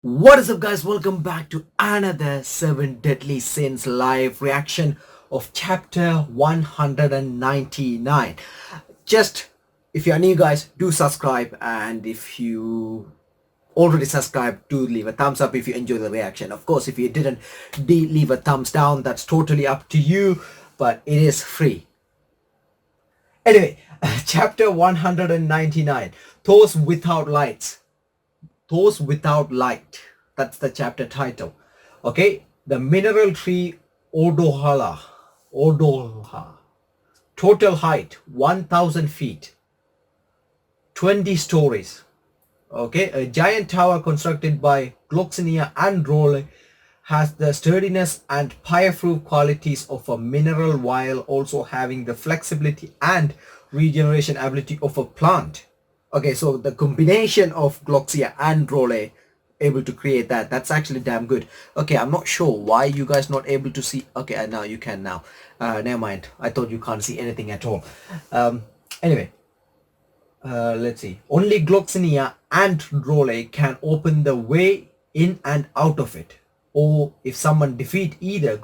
What is up, guys? Welcome back to another 7 Deadly Sins live reaction of chapter 199. Just, if you're new, guys, do subscribe, and if you already subscribed, do leave a thumbs up if you enjoy the reaction. Of course, if you didn't, leave a thumbs down. That's totally up to you, but it is free. Anyway, chapter 199, Those Without Lights. Those Without Light. That's the chapter title. Okay, the mineral tree Odoha. Total height 1,000 feet, 20 stories. Okay, a giant tower constructed by Gloxinia and Role has the sturdiness and fireproof qualities of a mineral while also having the flexibility and regeneration ability of a plant. Okay, so the combination of Gloxia and Role able to create that. That's actually damn good. Okay, I'm not sure why you guys not able to see. Okay, now you can now. Never mind. I thought you can't see anything at all. Anyway, let's see. Only Gloxinia and Role can open the way in and out of it. Or if someone defeat either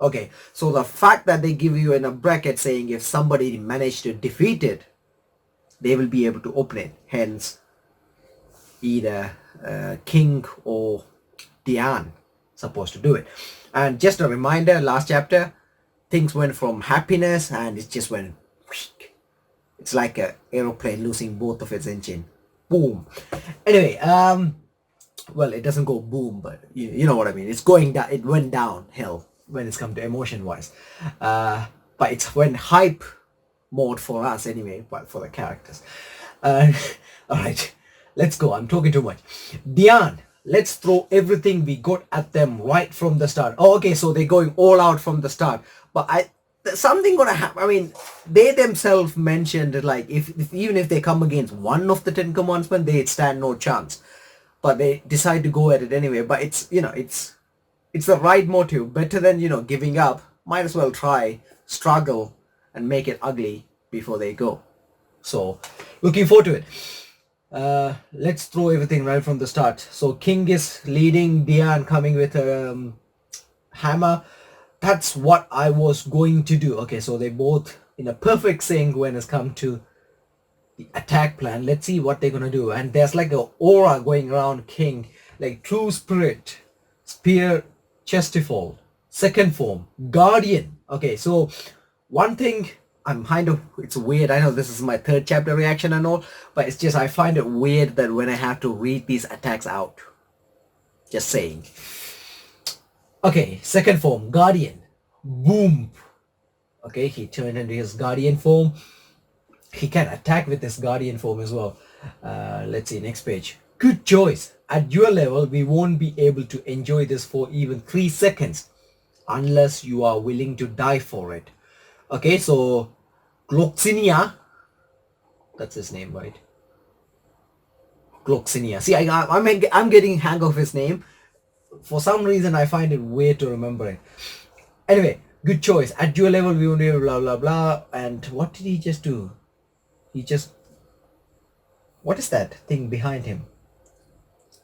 okay. So the fact that they give you in a bracket saying if somebody managed to defeat it, they will be able to open it. Hence, either King or Diane supposed to do it. And just a reminder, last chapter, things went from happiness and it just went. It's like a aeroplane losing both of its engine. Boom. Anyway, well, it doesn't go boom, but you know what I mean. It's going down. It went downhill when it's come to emotion wise. But it's went hype mode for us anyway, but for the characters. All right, let's go. I'm talking too much. Diane, let's throw everything we got at them right from the start. Oh, okay, so they're going all out from the start. But something gonna happen. I mean, they themselves mentioned that, like, if even if they come against one of the 10 commandments, they stand no chance. But they decide to go at it anyway. But it's it's the right motive. Better than giving up. Might as well try, struggle, and make it ugly before they go. So looking forward to it. Let's throw everything right from the start. So King is leading, Diane coming with a hammer. That's what I was going to do. Okay, so they both in a perfect sync when it's come to the attack plan. Let's see what they're gonna do. And there's like a aura going around King, like true spirit, spear, chestifold, second form, guardian. Okay, so one thing I'm it's weird. I know this is my 3rd chapter reaction and all, but it's just I find it weird that when I have to read these attacks out. Just saying. Okay, second form, guardian. Boom. Okay, he turned into his guardian form. He can attack with his guardian form as well. Let's see, next page. Good choice. At your level, we won't be able to enjoy this for even 3 seconds unless you are willing to die for it. Okay, so Gloxinia, that's his name, right? Gloxinia. See, I'm getting hang of his name. For some reason, I find it weird to remember it. Anyway, good choice. At your level, we won't be able blah blah blah. And what did he just do? What is that thing behind him?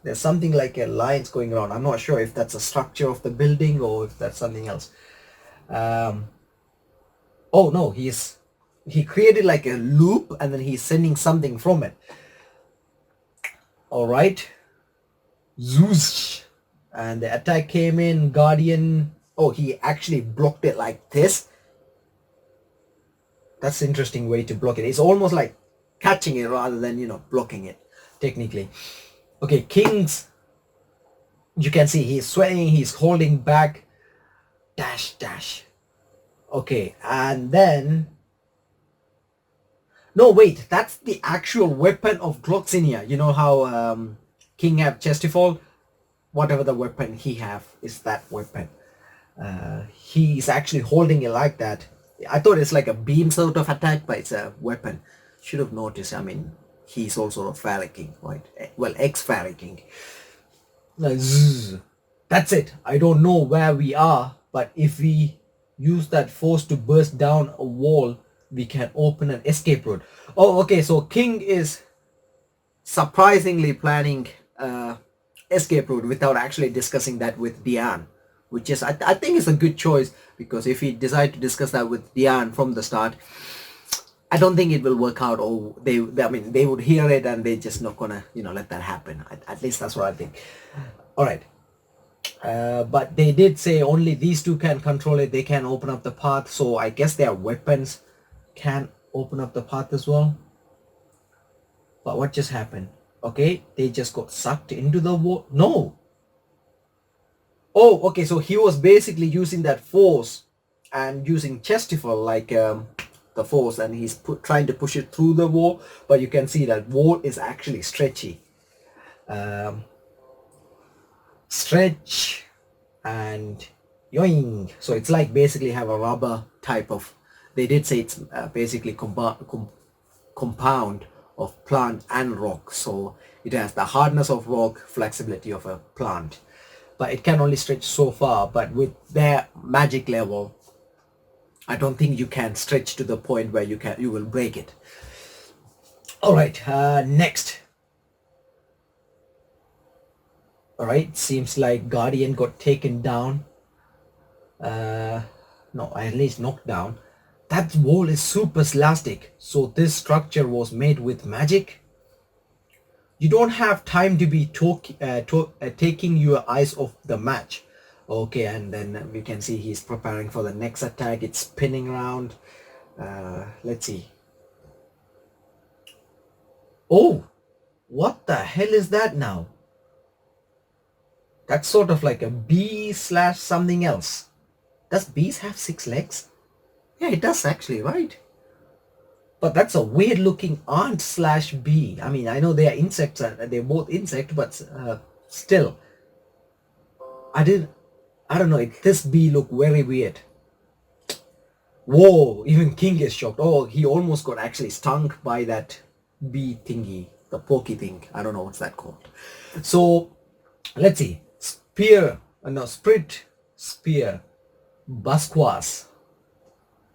There's something like a lines going around. I'm not sure if that's a structure of the building or if that's something else. Oh no, he created like a loop and then he's sending something from it. All right, Zeus, and the attack came in. Guardian. Oh, he actually blocked it like this. That's an interesting way to block it. It's almost like catching it rather than blocking it technically. Okay, King's, you can see he's sweating, he's holding back, dash. Okay, and then no, wait, that's the actual weapon of Gloxinia. You know how King have chestifold? Whatever the weapon he have is that weapon. He's actually holding it like that. I thought it's like a beam sort of attack, but it's a weapon. Should have noticed. I mean, he's also a Fairy King, right? Well, ex-Fairy King. That's it. I don't know where we are, but if we use that force to burst down a wall, we can open an escape route. Oh, okay, so King is surprisingly planning escape route without actually discussing that with Diane, which is I think is a good choice, because if he decide to discuss that with Diane from the start, I don't think it will work out. Or I mean, they would hear it and they just not gonna, let that happen. At least that's what I think. All right. But they did say only these two can control it. They can open up the path. So I guess their weapons can open up the path as well. But what just happened? Okay, they just got sucked into the wall. No. Oh, okay. So he was basically using that force and using Chestival like the force, and he's trying to push it through the wall. But you can see that wall is actually stretchy. Stretch and yoing. So it's like basically have a rubber type of. They did say it's basically compound of plant and rock. So it has the hardness of rock, flexibility of a plant, but it can only stretch so far. But with their magic level, I don't think you can stretch to the point where you will break it. All right, next. All right, seems like Guardian got taken down. No, at least knocked down. That wall is super elastic, so this structure was made with magic. You don't have time to be taking your eyes off the match. Okay, and then we can see he's preparing for the next attack. It's spinning around. Let's see. Oh, what the hell is that now? That's sort of like a bee slash something else. Does bees have 6 legs? Yeah, it does actually, right? But that's a weird looking ant slash bee. I mean, I know they are insects, they're both insect, but still. I don't know, this bee look very weird. Whoa, even King is shocked. Oh, he almost got actually stung by that bee thingy, the pokey thing. I don't know what's that called. So, let's see. Spear, no, Spirit, Spear, Basquas.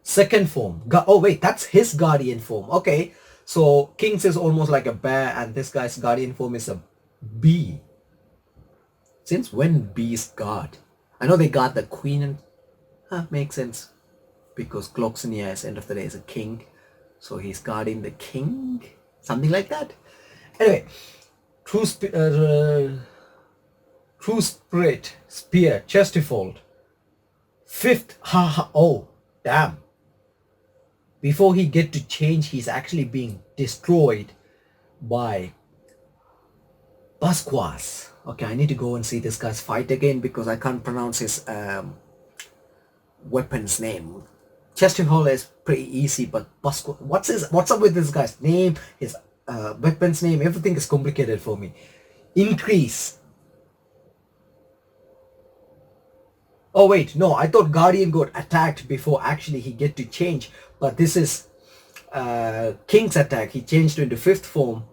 Second form. Oh wait, that's his guardian form. Okay, so King's is almost like a bear, and this guy's guardian form is a bee. Since when bees guard? I know they guard the queen, and makes sense, because Gloxinia is end of the day is a king, so he's guarding the king, something like that. Anyway, true spirit, spear, chestifold. Fifth, oh damn. Before he get to change, he's actually being destroyed by Basquas. Okay, I need to go and see this guy's fight again, because I can't pronounce his weapon's name. Chestival is pretty easy, but Basquas, what's up with this guy's name, his weapon's name, everything is complicated for me. Increase. Oh wait, no, I thought Guardian got attacked before actually he get to change, but this is King's attack. He changed into 5th form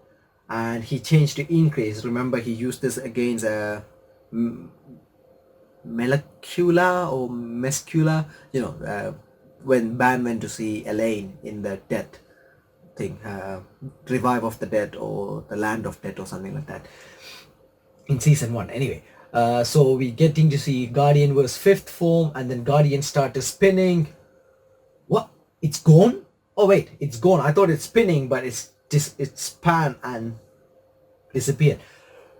and he changed to increase. Remember, he used this against Melecula or Mescula, when Ban went to see Elaine in the death thing, Revive of the Dead or the Land of Death or something like that in season 1. Anyway, so we getting to see Guardian was 5th form, and then Guardian started spinning. What? It's gone? Oh wait, it's gone. I thought it's spinning, but it's span and disappeared.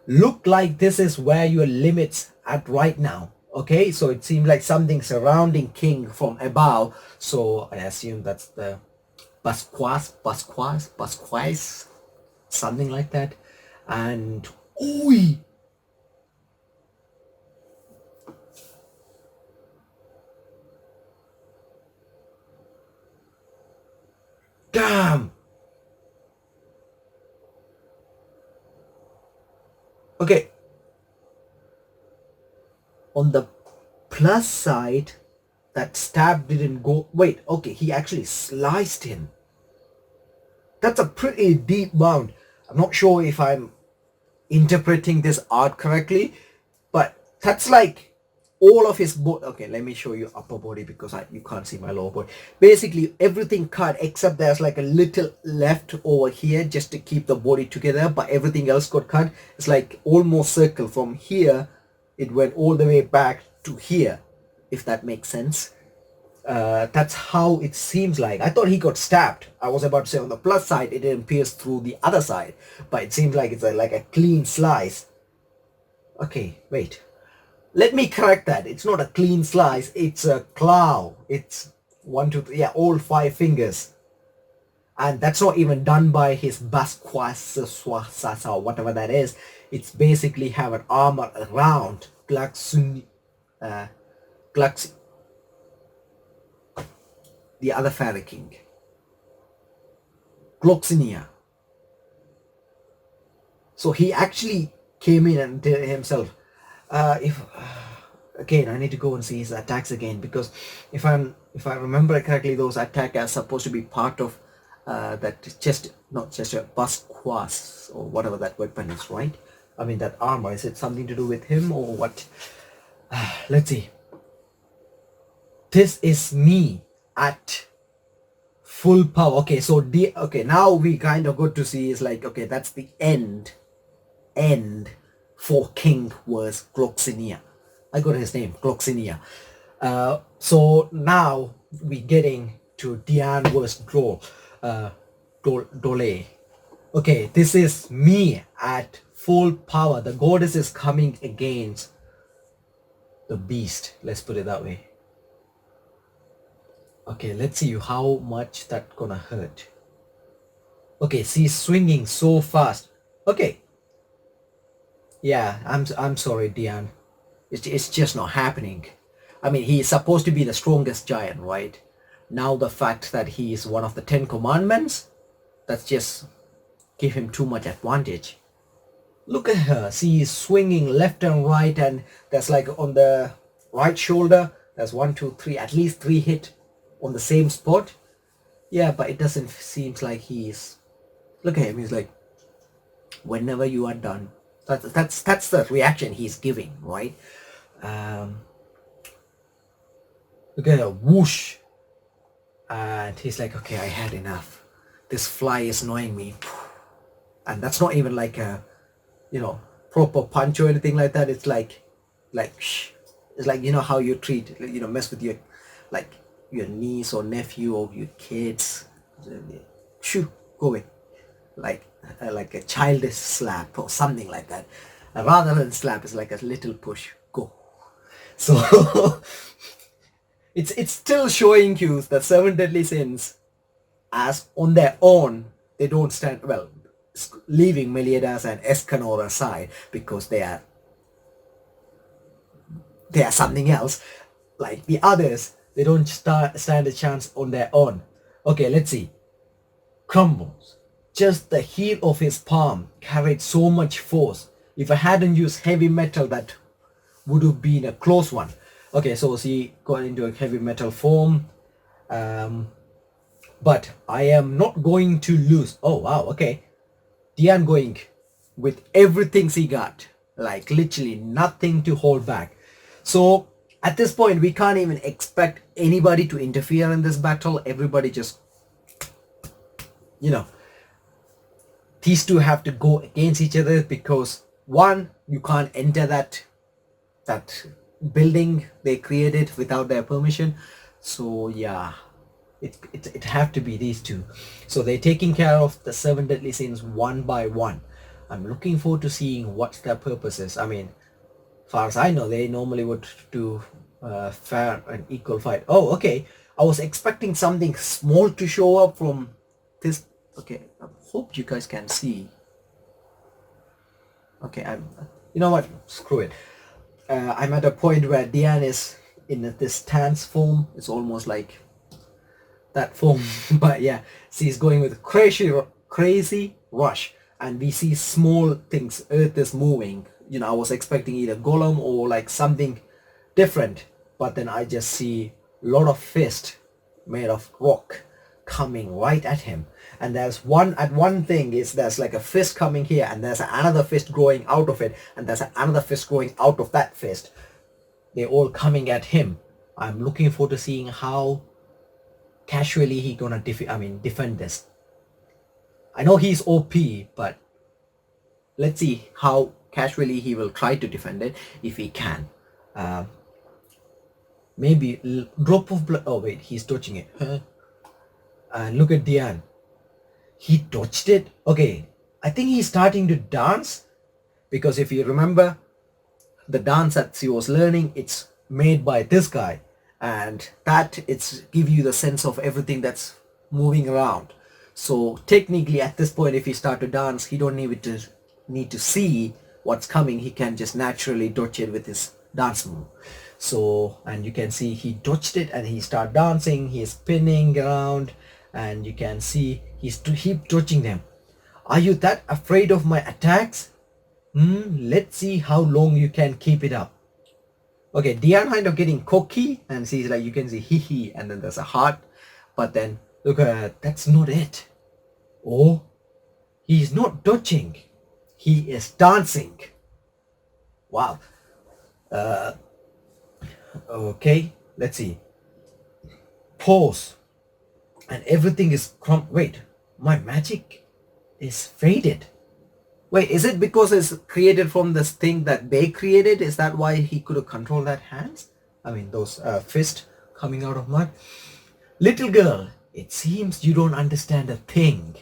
Look like this is where your limits at right now. Okay, so it seemed like something surrounding King from above. So I assume that's the Basquas, something like that. And oi! Damn! Okay. On the plus side, that stab didn't go. Wait, okay, he actually sliced him. That's a pretty deep wound. I'm not sure if I'm interpreting this art correctly, but that's like all of his body. Okay, let me show you upper body because you can't see my lower body. Basically everything cut except there's like a little left over here just to keep the body together, but everything else got cut. It's like almost circle from here. It went all the way back to here, if that makes sense. That's how it seems like. I thought he got stabbed. I was about to say on the plus side it didn't pierce through the other side, but it seems like it's like a clean slice. Okay, wait. Let me correct that. It's not a clean slice. It's a claw. It's 1, 2, 3. Yeah, all 5 fingers. And that's not even done by his basquas or whatever that is. It's basically have an armor around Glaxun, Glax, the other fairy king, Gloxinia. So he actually came in and did it himself. If again, I need to go and see his attacks again, because if I remember correctly, those attacks are supposed to be part of that chest, not just a basquas or whatever that weapon is, right? I mean that armor. Is it something to do with him or what? Let's see. This is me at full power. Okay, so okay, now we kind of got to see is like, okay, that's the end for King was Gloxinia. I got his name, Gloxinia. So now we getting to Diane versus Dole. Okay, this is me at full power. The goddess is coming against the beast. Let's put it that way. Okay, let's see how much that gonna hurt. Okay, she's swinging so fast. Okay. Yeah, I'm sorry, Diane. It's just not happening. I mean, he is supposed to be the strongest giant, right? Now the fact that he is one of the 10 commandments, that's just give him too much advantage. Look at her. She is swinging left and right, and there's like on the right shoulder, there's 1, 2, 3, at least 3 hit on the same spot. Yeah, but it doesn't seem like he's... Look at him. He's like, whenever you are done. That's the reaction he's giving, right? Look at her, whoosh, and he's like, okay, I had enough. This fly is annoying me, and that's not even like a, proper punch or anything like that. It's like, shh. It's like, how you treat, mess with your, like your niece or nephew or your kids. Shoo, go away. Like a childish slap or something like that. Rather than slap, it's like a little push. Go. So it's still showing you that 7 deadly sins, as on their own, they don't stand well. Leaving Meliodas and Escanor aside, because they are something else. Like the others, they don't stand a chance on their own. Okay, let's see. Crumbles. Just the heel of his palm carried so much force. If I hadn't used heavy metal, that would have been a close one. Okay, so she got into a heavy metal form. But I am not going to lose. Oh, wow, okay. Diane going with everything she got. Like literally nothing to hold back. So at this point, we can't even expect anybody to interfere in this battle. Everybody just, these two have to go against each other, because one, you can't enter that building they created without their permission. So yeah, it have to be these two. So they're taking care of the 7 deadly sins one by one. I'm looking forward to seeing what their purpose is. I mean, far as I know, they normally would do fair and equal fight. Oh, okay. I was expecting something small to show up from this. Okay, I hope you guys can see. Okay, you know what? Screw it. I'm at a point where Diane is in this stance form. It's almost like that form, but yeah, she's going with crazy rush, and we see small things. Earth is moving. I was expecting either golem or like something different, but then I just see a lot of fist made of rock coming right at him. And there's one thing is there's like a fist coming here, and there's another fist growing out of it, and there's another fist growing out of that fist. They're all coming at him. I'm looking forward to seeing how casually he gonna defend this. I know he's OP, but let's see how casually he will try to defend it if he can. Uh, Maybe drop of blood. Oh wait, he's dodging it. Huh? And look at Diane. He dodged it. Okay, I think he's starting to dance, because if you remember the dance that she was learning, it's made by this guy, and that it's give you the sense of everything that's moving around. So technically at this point, if he start to dance, he don't need to see what's coming. He can just naturally dodge it with his dance move. So, and you can see he dodged it and he start dancing, he's spinning around, and you can see he's keep dodging them. Are you that afraid of my attacks? Let's see how long you can keep it up. Okay, Diane kind of getting cocky, and she's like, you can see hee hee, and then there's a heart, but then look at that's not it. Oh, he's not dodging, he is dancing. Wow. Okay, let's see. Pause, and everything is wait, my magic is faded. Wait, is it because it's created from this thing that they created? Is that why he could have controlled that hands? I mean, those fists coming out of mud. Little girl, it seems you don't understand a thing.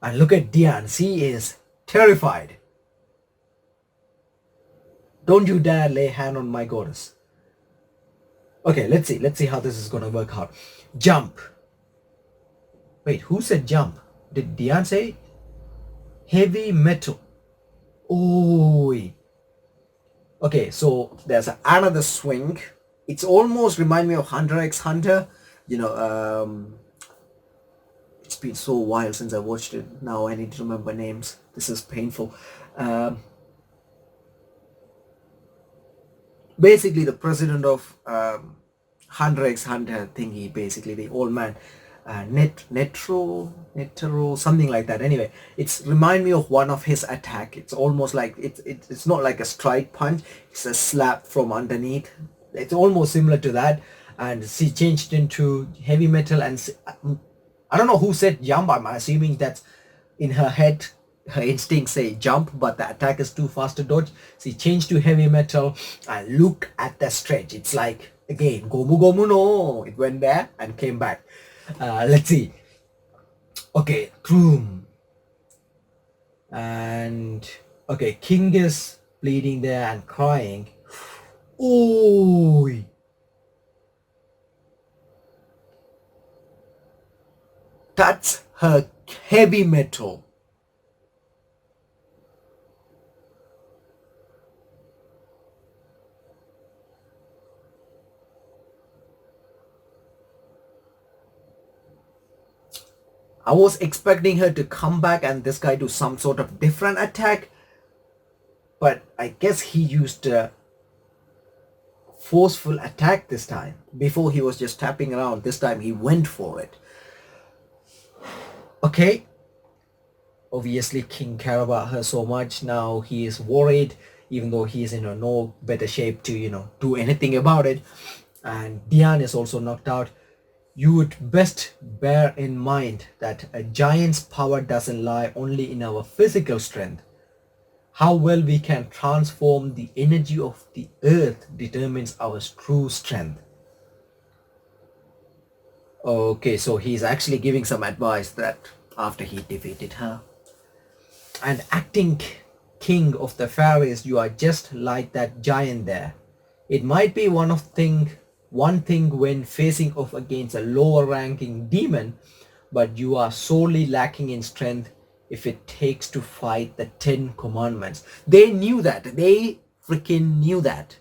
And look at Diane, she is terrified. Don't you dare lay hand on my goddess. Okay, let's see how this is gonna work out. Jump. Wait, who said jump? Did Diane say it? Heavy metal. Oh. Okay, so there's another swing. It's almost remind me of Hunter x Hunter. You know, it's been so a while since I watched it. Now I need to remember names. This is painful. Basically, the president of Hunter x Hunter thingy, basically the old man. Netro, something like that. Anyway, it's remind me of one of his attack. It's almost like it's not like a strike punch. It's a slap from underneath. It's almost similar to that. And she changed into heavy metal, and I don't know who said jump. I'm assuming that's in her head. Her instincts say jump, but the attack is too fast to dodge. She changed to heavy metal, and look at the stretch. It's like, again, gomu gomu no. It went there and came back. Let's see. Okay, Kroom. And okay, King is bleeding there and crying. Oh, that's her heavy metal. I was expecting her to come back and this guy do some sort of different attack, but I guess he used a forceful attack this time. Before he was just tapping around. This time he went for it. Okay. Obviously King cared about her so much. Now he is worried, even though he is in no better shape to, do anything about it. And Diane is also knocked out. You would best bear in mind that a giant's power doesn't lie only in our physical strength. How well we can transform the energy of the earth determines our true strength. Okay, so he's actually giving some advice that after he defeated her. And acting king of the fairies, you are just like that giant there. It might be one thing when facing off against a lower ranking demon, but you are sorely lacking in strength if it takes to fight the 10 commandments. They knew that. They freaking knew that.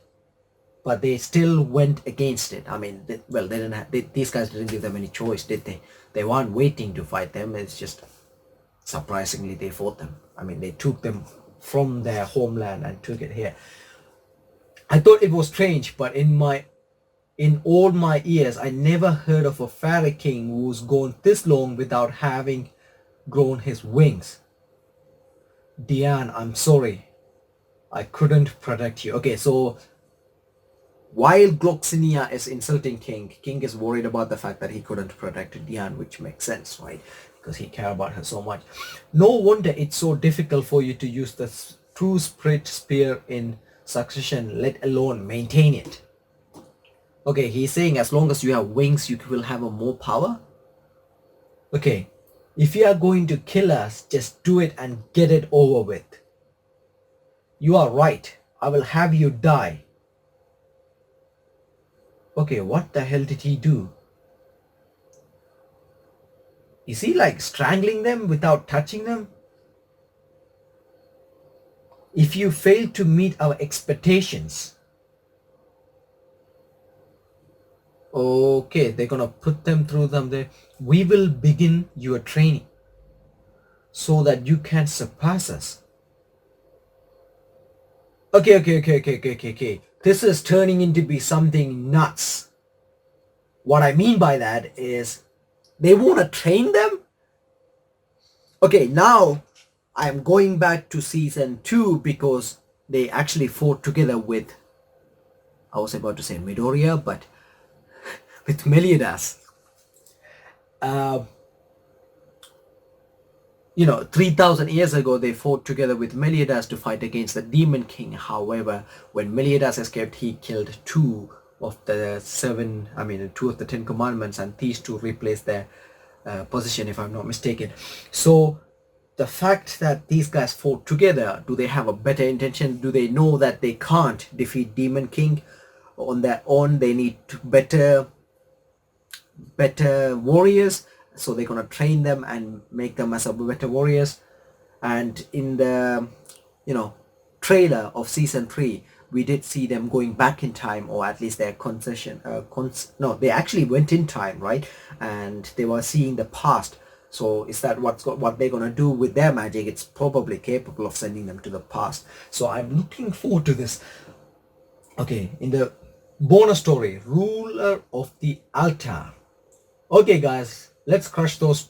But they still went against it. I mean, they didn't have, these guys didn't give them any choice, did they? They weren't waiting to fight them. It's just surprisingly they fought them. I mean, they took them from their homeland and took it here. I thought it was strange, but in all my years, I never heard of a fairy king who's gone this long without having grown his wings. Diane, I'm sorry. I couldn't protect you. Okay, so while Gloxinia is insulting King is worried about the fact that he couldn't protect Diane, which makes sense, right? Because he cared about her so much. No wonder it's so difficult for you to use the true spirit spear in succession, let alone maintain it. Okay, he's saying as long as you have wings, you will have a more power. Okay, if you are going to kill us, just do it and get it over with. You are right. I will have you die. Okay, what the hell did he do? Is he like strangling them without touching them? If you fail to meet our expectations. Okay, they're gonna put them through them there. We will begin your training so that you can surpass us. Okay. This is turning into be something nuts. What I mean by that is they want to train them. Okay, now I'm going back to season 2 because they actually fought together with, I was about to say Midoriya, but with Meliodas. 3,000 years ago, they fought together with Meliodas to fight against the Demon King. However, when Meliodas escaped, he killed two of the 10 commandments, and these two replaced their position, if I'm not mistaken. So the fact that these guys fought together, do they have a better intention? Do they know that they can't defeat Demon King on their own? They need better warriors, so they're gonna train them and make them as a better warriors. And in the trailer of season 3, we did see them going back in time, or at least their concession. They actually went in time, right? And they were seeing the past. So is that what they're gonna do with their magic? It's probably capable of sending them to the past. So I'm looking forward to this. Okay, in the bonus story, Ruler of the Altar. Okay, guys, let's crush those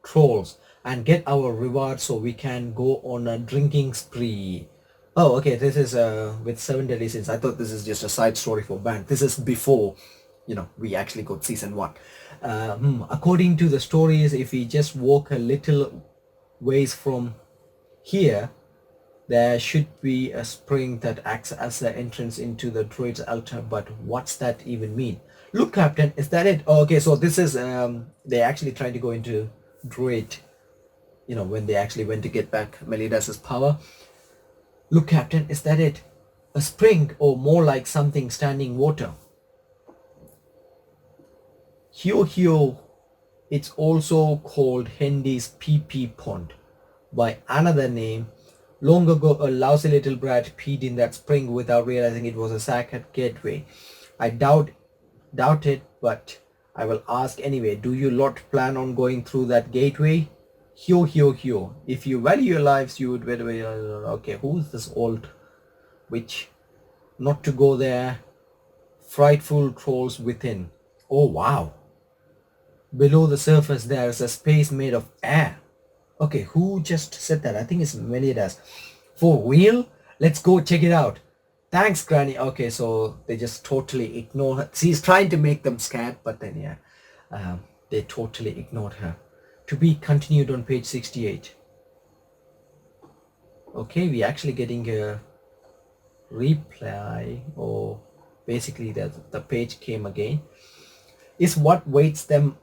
trolls and get our reward so we can go on a drinking spree. Oh, okay, this is with 7 deadly sins. I thought this is just a side story for band. This is before, we actually got season 1. According to the stories, if we just walk a little ways from here, there should be a spring that acts as the entrance into the druid's altar. But what's that even mean? Look, Captain, is that it? Oh, okay, so this is they're actually trying to go into druid, when they actually went to get back Meliodas' power. Look, Captain, is that it? A spring, or more like something standing water. Hio, it's also called Hendy's pee pond by another name. Long ago, a lousy little brat peed in that spring without realizing it was a sacred gateway. I doubt it, but I will ask anyway. Do you lot plan on going through that gateway? Hio. If you value your lives, you would better. Okay, who's this old witch? Not to go there. Frightful trolls within. Oh, wow. Below the surface, there is a space made of air. Okay, who just said that? I think it's Meliodas. For real? Let's go check it out. Thanks, Granny. Okay, so they just totally ignore her. She's trying to make them scared, but then they totally ignored her. To be continued on page 68. Okay, we're actually getting a reply, or basically the page came again. Is what waits them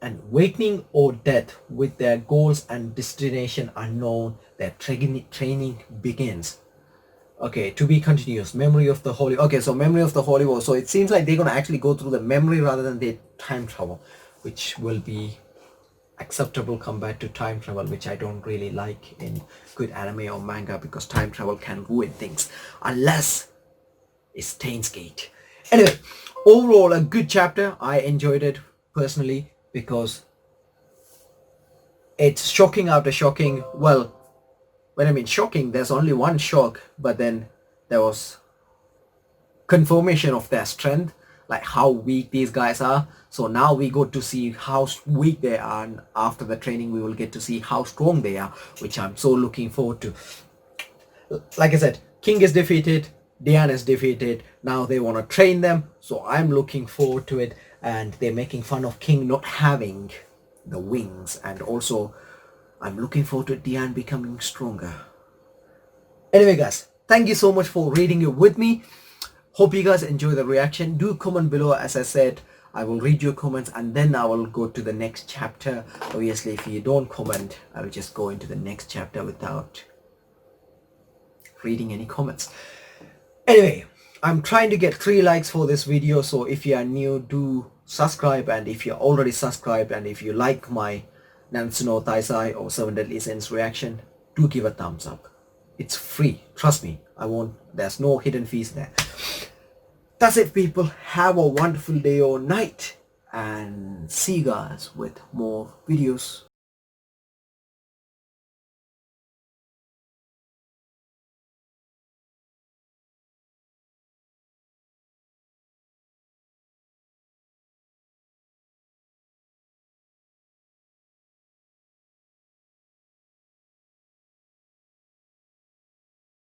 an awakening or death? With their goals and destination unknown, their training begins. Okay, to be continuous. Memory of the Holy. Okay, so Memory of the Holy War. So it seems like they're going to actually go through the memory rather than the time travel, which will be acceptable compared to time travel, which I don't really like in good anime or manga, because time travel can ruin things unless it's Steins Gate. Anyway, overall a good chapter. I enjoyed it personally because it's shocking after shocking. Well, when I mean shocking, there's only one shock, but then there was confirmation of their strength, like how weak these guys are. So now we got to see how weak they are, and after the training we will get to see how strong they are, which I'm so looking forward to. Like I said, King is defeated, Diane is defeated. Now they want to train them. So I'm looking forward to it. And they're making fun of King not having the wings. And also, I'm looking forward to Diane becoming stronger. Anyway, guys, thank you so much for reading it with me. Hope you guys enjoy the reaction. Do comment below. As I said, I will read your comments and then I will go to the next chapter. Obviously, if you don't comment, I will just go into the next chapter without reading any comments. Anyway, I'm trying to get 3 likes for this video. So if you are new, do subscribe. And if you're already subscribed and if you like my Nansu no Taisai or 7 Deadly Sins reaction, do give a thumbs up. It's free. Trust me. There's no hidden fees there. That's it, people. Have a wonderful day or night and see you guys with more videos.